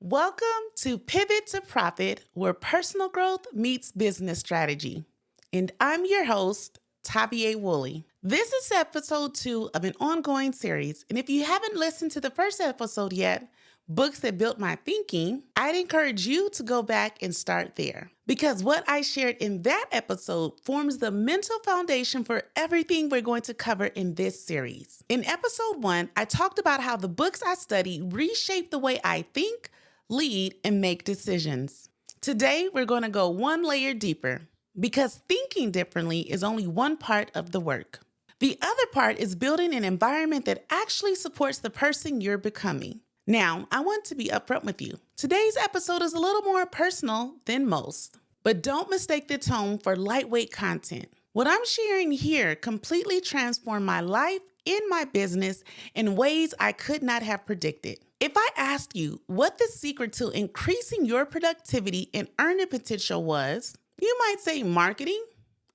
Welcome to Pivot to Profit, where personal growth meets business strategy. And I'm your host, TaVia Woolley. This is episode 2 of an ongoing series. And if you haven't listened to the first episode yet, Books That Built My Thinking, I'd encourage you to go back and start there. Because what I shared in that episode forms the mental foundation for everything we're going to cover in this series. In episode 1, I talked about how the books I study reshape the way I think, lead, and make decisions. Today, we're going to go one layer deeper because thinking differently is only one part of the work. The other part is building an environment that actually supports the person you're becoming. Now, I want to be upfront with you. Today's episode is a little more personal than most, but don't mistake the tone for lightweight content. What I'm sharing here completely transformed my life and my business in ways I could not have predicted. If I asked you what the secret to increasing your productivity and earning potential was, you might say marketing,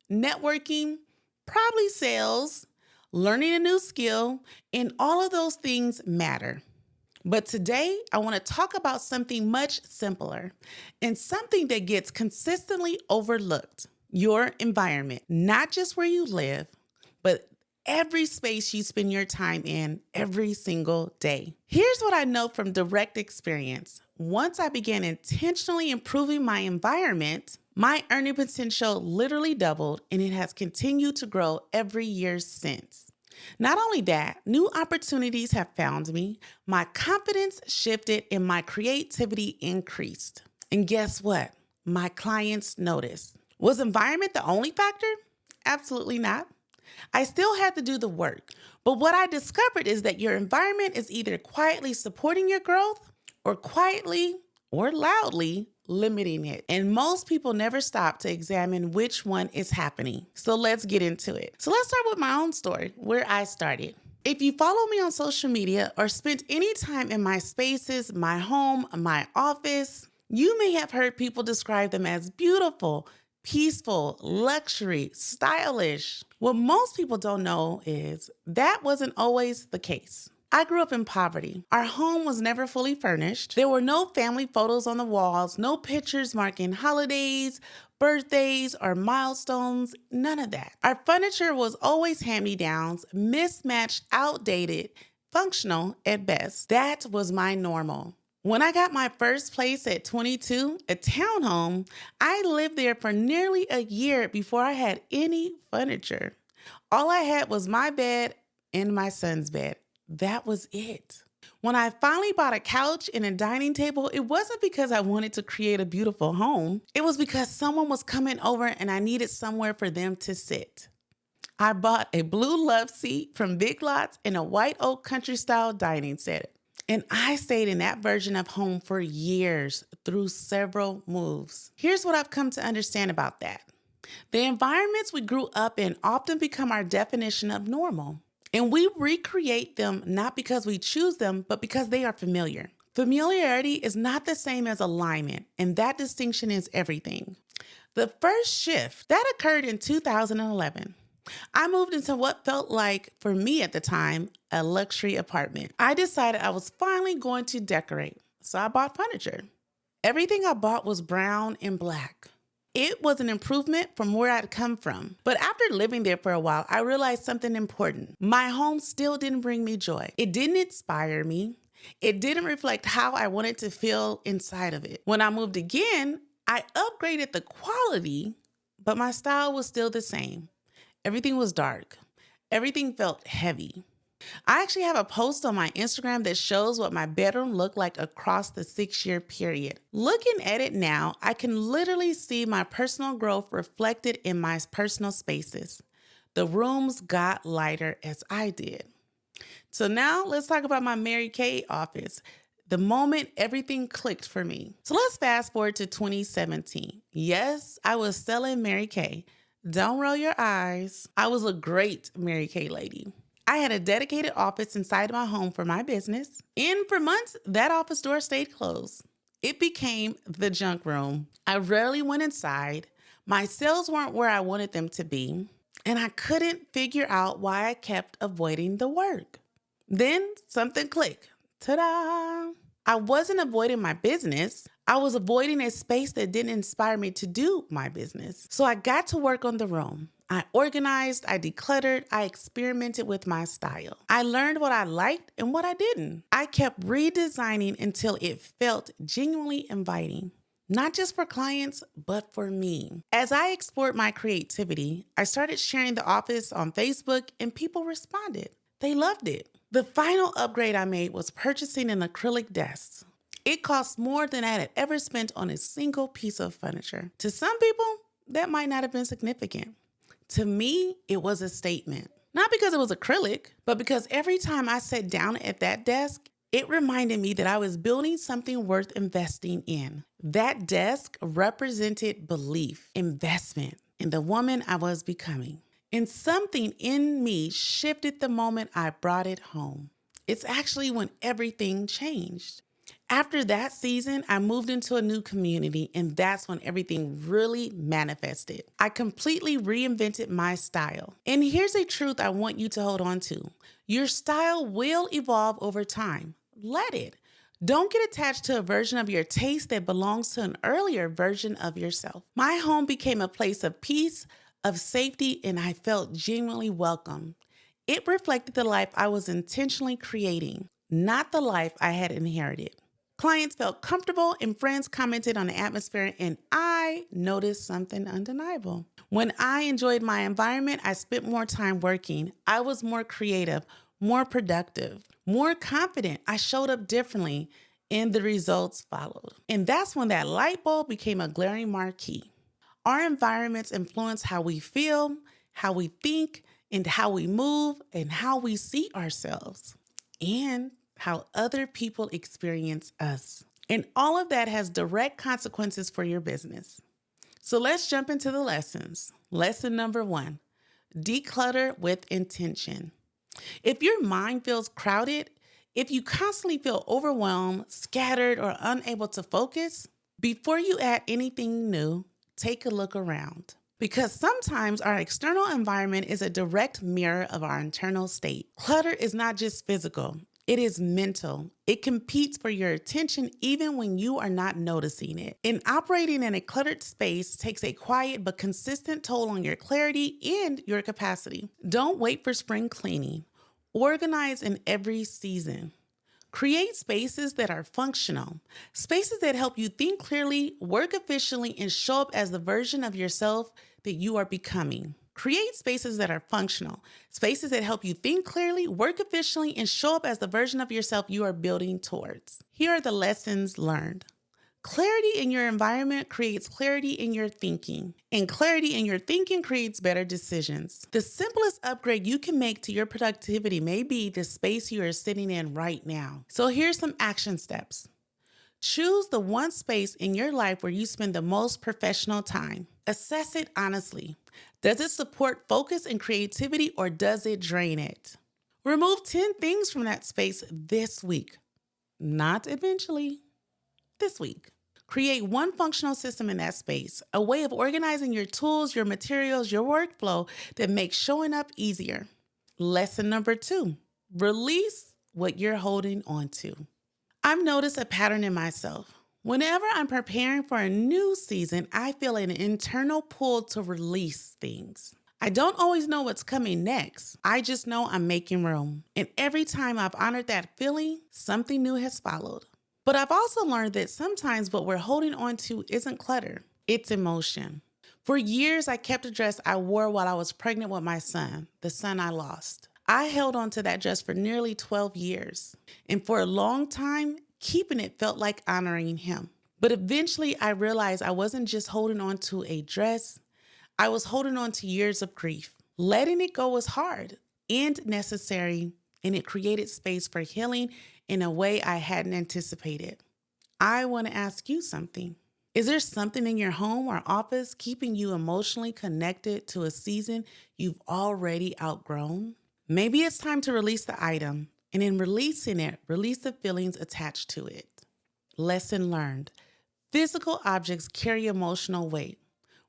networking, probably sales, learning a new skill, and all of those things matter. But today, I want to talk about something much simpler and something that gets consistently overlooked: your environment. Not just where you live, but every space you spend your time in every single day. Here's what I know from direct experience. Once I began intentionally improving my environment, my earning potential literally doubled, and it has continued to grow every year since. Not only that, new opportunities have found me, my confidence shifted, and my creativity increased. And guess what? My clients noticed. Was environment the only factor? Absolutely not. I still had to do the work. But what I discovered is that your environment is either quietly supporting your growth or quietly or loudly limiting it. And most people never stop to examine which one is happening. So let's get into it. So let's start with my own story, where I started. If you follow me on social media or spent any time in my spaces, my home, my office, you may have heard people describe them as beautiful, peaceful, luxury, stylish. What most people don't know is that wasn't always the case. I grew up in poverty. Our home was never fully furnished. There were no family photos on the walls, no pictures marking holidays, birthdays, or milestones, none of that. Our furniture was always hand-me-downs, mismatched, outdated, functional at best. That was my normal. When I got my first place at 22, a townhome, I lived there for nearly a year before I had any furniture. All I had was my bed and my son's bed. That was it. When I finally bought a couch and a dining table, it wasn't because I wanted to create a beautiful home. It was because someone was coming over and I needed somewhere for them to sit. I bought a blue love seat from Big Lots and a white oak country style dining set. And I stayed in that version of home for years through several moves. Here's what I've come to understand about that. The environments we grew up in often become our definition of normal. And we recreate them not because we choose them, but because they are familiar. Familiarity is not the same as alignment, and that distinction is everything. The first shift, that occurred in 2011. I moved into what felt like, for me at the time, a luxury apartment. I decided I was finally going to decorate, so I bought furniture. Everything I bought was brown and black. It was an improvement from where I'd come from. But after living there for a while, I realized something important. My home still didn't bring me joy. It didn't inspire me. It didn't reflect how I wanted to feel inside of it. When I moved again, I upgraded the quality, but my style was still the same. Everything was dark. Everything felt heavy. I actually have a post on my Instagram that shows what my bedroom looked like across the 6-year period. Looking at it now, I can literally see my personal growth reflected in my personal spaces. The rooms got lighter as I did. So now let's talk about my Mary Kay office. The moment everything clicked for me. So let's fast forward to 2017. Yes, I was selling Mary Kay. Don't roll your eyes. I was a great Mary Kay lady. I had a dedicated office inside my home for my business. And for months, that office door stayed closed. It became the junk room. I rarely went inside. My sales weren't where I wanted them to be. And I couldn't figure out why I kept avoiding the work. Then something clicked. Ta-da! I wasn't avoiding my business. I was avoiding a space that didn't inspire me to do my business. So I got to work on the room. I organized, I decluttered, I experimented with my style. I learned what I liked and what I didn't. I kept redesigning until it felt genuinely inviting. Not just for clients, but for me. As I explored my creativity, I started sharing the office on Facebook and people responded. They loved it. The final upgrade I made was purchasing an acrylic desk. It cost more than I had ever spent on a single piece of furniture. To some people, that might not have been significant. To me, it was a statement. Not because it was acrylic, but because every time I sat down at that desk, it reminded me that I was building something worth investing in. That desk represented belief, investment in the woman I was becoming. And something in me shifted the moment I brought it home. It's actually when everything changed. After that season, I moved into a new community, and that's when everything really manifested. I completely reinvented my style. And here's a truth I want you to hold on to. Your style will evolve over time. Let it. Don't get attached to a version of your taste that belongs to an earlier version of yourself. My home became a place of peace, of safety, and I felt genuinely welcome. It reflected the life I was intentionally creating, not the life I had inherited. Clients felt comfortable and friends commented on the atmosphere, and I noticed something undeniable. When I enjoyed my environment, I spent more time working. I was more creative, more productive, more confident. I showed up differently, and the results followed. And that's when that light bulb became a glaring marquee. Our environments influence how we feel, how we think, and how we move, and how we see ourselves, and how other people experience us. And all of that has direct consequences for your business. So let's jump into the lessons. Lesson number 1, declutter with intention. If your mind feels crowded, if you constantly feel overwhelmed, scattered, or unable to focus, before you add anything new, take a look around. Because sometimes our external environment is a direct mirror of our internal state. Clutter is not just physical, it is mental. It competes for your attention even when you are not noticing it. And operating in a cluttered space takes a quiet but consistent toll on your clarity and your capacity. Don't wait for spring cleaning. Organize in every season. Create spaces that are functional, spaces that help you think clearly, work efficiently, and show up as the version of yourself that you are becoming. Create spaces that are functional, spaces that help you think clearly, work efficiently, and show up as the version of yourself you are building towards. Here are the lessons learned. Clarity in your environment creates clarity in your thinking, and clarity in your thinking creates better decisions. The simplest upgrade you can make to your productivity may be the space you are sitting in right now. So here's some action steps. Choose the one space in your life where you spend the most professional time. Assess it honestly. Does it support focus and creativity, or does it drain it? Remove 10 things from that space this week. Not eventually, this week. Create one functional system in that space, a way of organizing your tools, your materials, your workflow that makes showing up easier. Lesson number 2, release what you're holding on to. I've noticed a pattern in myself. Whenever I'm preparing for a new season, I feel an internal pull to release things. I don't always know what's coming next. I just know I'm making room. And every time I've honored that feeling, something new has followed. But I've also learned that sometimes what we're holding on to isn't clutter, it's emotion. For years, I kept a dress I wore while I was pregnant with my son, the son I lost. I held on to that dress for nearly 12 years. And for a long time, keeping it felt like honoring him. But eventually, I realized I wasn't just holding on to a dress, I was holding on to years of grief. Letting it go was hard and necessary, and it created space for healing in a way I hadn't anticipated. I want to ask you something. Is there something in your home or office keeping you emotionally connected to a season you've already outgrown? Maybe it's time to release the item, and in releasing it, release the feelings attached to it. Lesson learned. Physical objects carry emotional weight.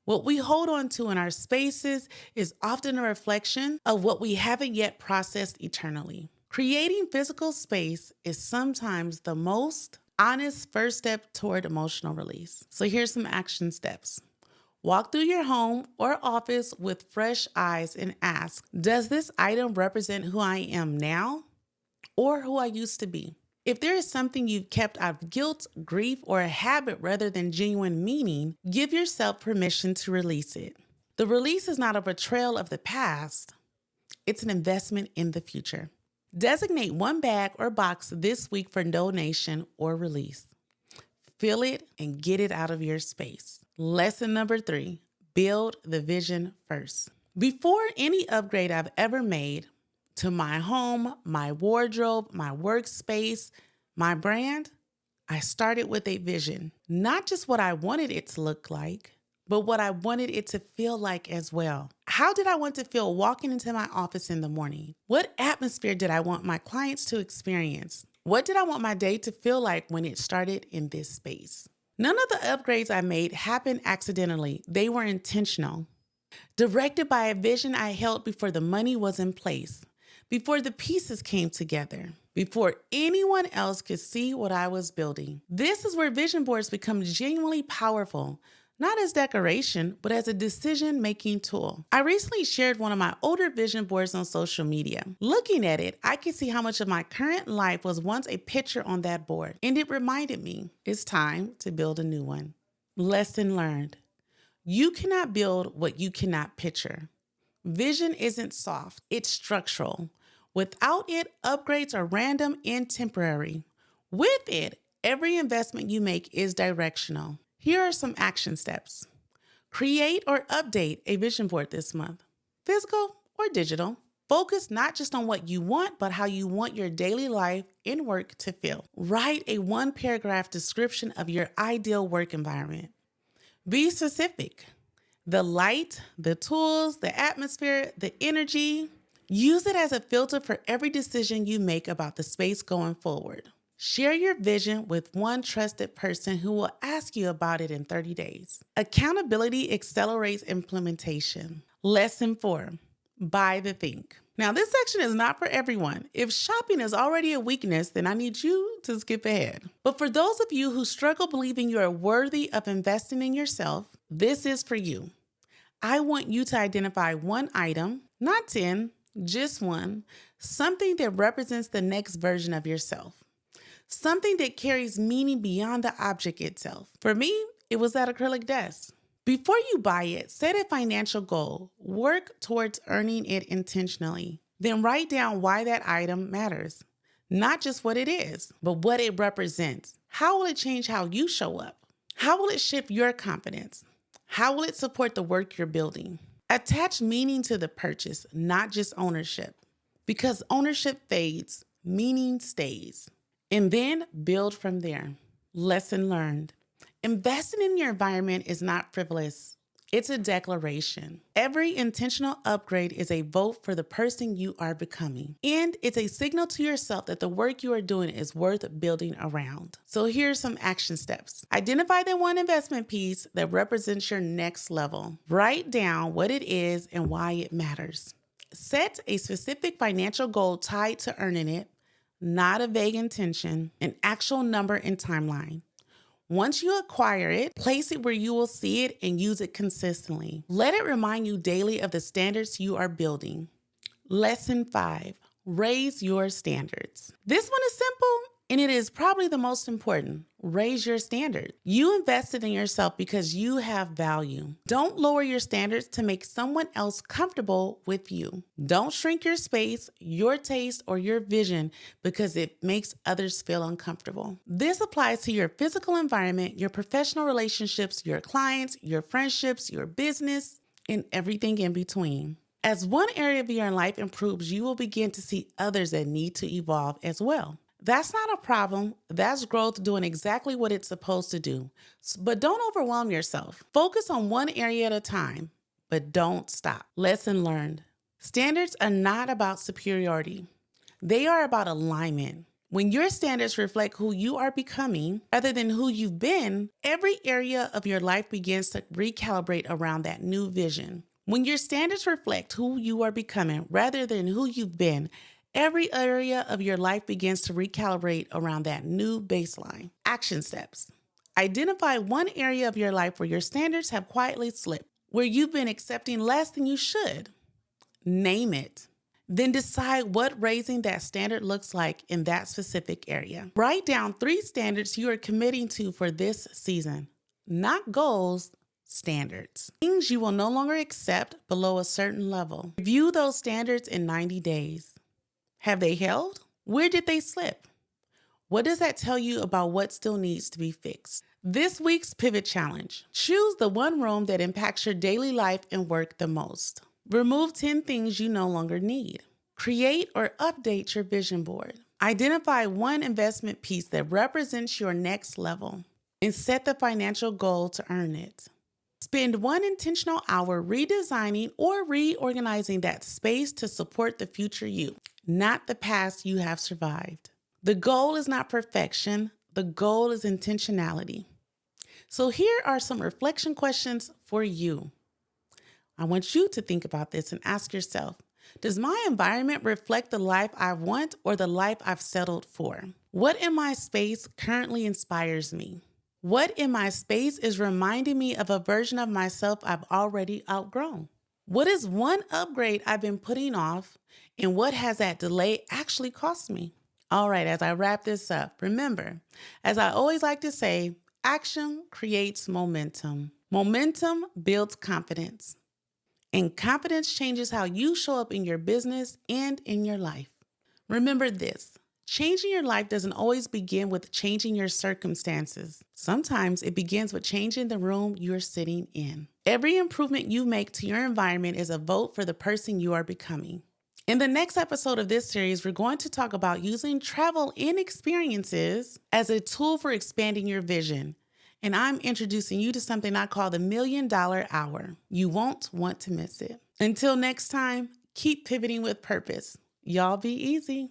What we hold on to in our spaces is often a reflection of what we haven't yet processed eternally. Creating physical space is sometimes the most honest first step toward emotional release. So here's some action steps. Walk through your home or office with fresh eyes and ask, does this item represent who I am now or who I used to be? If there is something you've kept out of guilt, grief, or a habit rather than genuine meaning, give yourself permission to release it. The release is not a betrayal of the past, it's an investment in the future. Designate one bag or box this week for donation or release. Fill it and get it out of your space. Lesson number 3, build the vision first. Before any upgrade I've ever made to my home, my wardrobe, my workspace, my brand, I started with a vision. Not just what I wanted it to look like, but what I wanted it to feel like as well. How did I want to feel walking into my office in the morning? What atmosphere did I want my clients to experience? What did I want my day to feel like when it started in this space? None of the upgrades I made happened accidentally. They were intentional, directed by a vision I held before the money was in place, before the pieces came together, before anyone else could see what I was building. This is where vision boards become genuinely powerful, not as decoration, but as a decision-making tool. I recently shared one of my older vision boards on social media. Looking at it, I could see how much of my current life was once a picture on that board, and it reminded me it's time to build a new one. Lesson learned. You cannot build what you cannot picture. Vision isn't soft, it's structural. Without it, upgrades are random and temporary. With it, every investment you make is directional. Here are some action steps. Create or update a vision board this month, physical or digital. Focus not just on what you want, but how you want your daily life and work to feel. Write a 1-paragraph description of your ideal work environment. Be specific. The light, the tools, the atmosphere, the energy. Use it as a filter for every decision you make about the space going forward. Share your vision with one trusted person who will ask you about it in 30 days. Accountability accelerates implementation. Lesson 4, buy the thing. Now, this section is not for everyone. If shopping is already a weakness, then I need you to skip ahead. But for those of you who struggle believing you are worthy of investing in yourself, this is for you. I want you to identify one item, not 10, just one, something that represents the next version of yourself. Something that carries meaning beyond the object itself. For me, it was that acrylic desk. Before you buy it, set a financial goal. Work towards earning it intentionally. Then write down why that item matters. Not just what it is, but what it represents. How will it change how you show up? How will it shift your confidence? How will it support the work you're building? Attach meaning to the purchase, not just ownership. Because ownership fades, meaning stays. And then build from there. Lesson learned. Investing in your environment is not frivolous. It's a declaration. Every intentional upgrade is a vote for the person you are becoming. And it's a signal to yourself that the work you are doing is worth building around. So here's some action steps. Identify the one investment piece that represents your next level. Write down what it is and why it matters. Set a specific financial goal tied to earning it, not a vague intention, an actual number and timeline. Once you acquire it, place it where you will see it and use it consistently. Let it remind you daily of the standards you are building. Lesson 5, raise your standards. This one is simple, and it is probably the most important. Raise your standards. You invested in yourself because you have value. Don't lower your standards to make someone else comfortable with you. Don't shrink your space, your taste, or your vision because it makes others feel uncomfortable. This applies to your physical environment, your professional relationships, your clients, your friendships, your business, and everything in between. As one area of your life improves, you will begin to see others that need to evolve as well. That's not a problem. That's growth doing exactly what it's supposed to do. But don't overwhelm yourself. Focus on one area at a time, but don't stop. Lesson learned. Standards are not about superiority. They are about alignment. When your standards reflect who you are becoming rather than who you've been, every area of your life begins to recalibrate around that new vision. When your standards reflect who you are becoming rather than who you've been, Every area of your life begins to recalibrate around that new baseline. Action steps. Identify one area of your life where your standards have quietly slipped, where you've been accepting less than you should. Name it. Then decide what raising that standard looks like in that specific area. Write down 3 standards you are committing to for this season. Not goals, standards. Things you will no longer accept below a certain level. Review those standards in 90 days. Have they held? Where did they slip? What does that tell you about what still needs to be fixed? This week's Pivot Challenge. Choose the one room that impacts your daily life and work the most. Remove 10 things you no longer need. Create or update your vision board. Identify one investment piece that represents your next level and set the financial goal to earn it. Spend 1 intentional hour redesigning or reorganizing that space to support the future you, not the past you have survived. The goal is not perfection. The goal is intentionality. So here are some reflection questions for you. I want you to think about this and ask yourself, does my environment reflect the life I want or the life I've settled for? What in my space currently inspires me? What in my space is reminding me of a version of myself I've already outgrown? What is one upgrade I've been putting off, and what has that delay actually cost me? All right, as I wrap this up, remember, as I always like to say, action creates momentum. Momentum builds confidence. And confidence changes how you show up in your business and in your life. Remember this, changing your life doesn't always begin with changing your circumstances. Sometimes it begins with changing the room you're sitting in. Every improvement you make to your environment is a vote for the person you are becoming. In the next episode of this series, we're going to talk about using travel and experiences as a tool for expanding your vision. And I'm introducing you to something I call the $1 Million Hour. You won't want to miss it. Until next time, keep pivoting with purpose. Y'all be easy.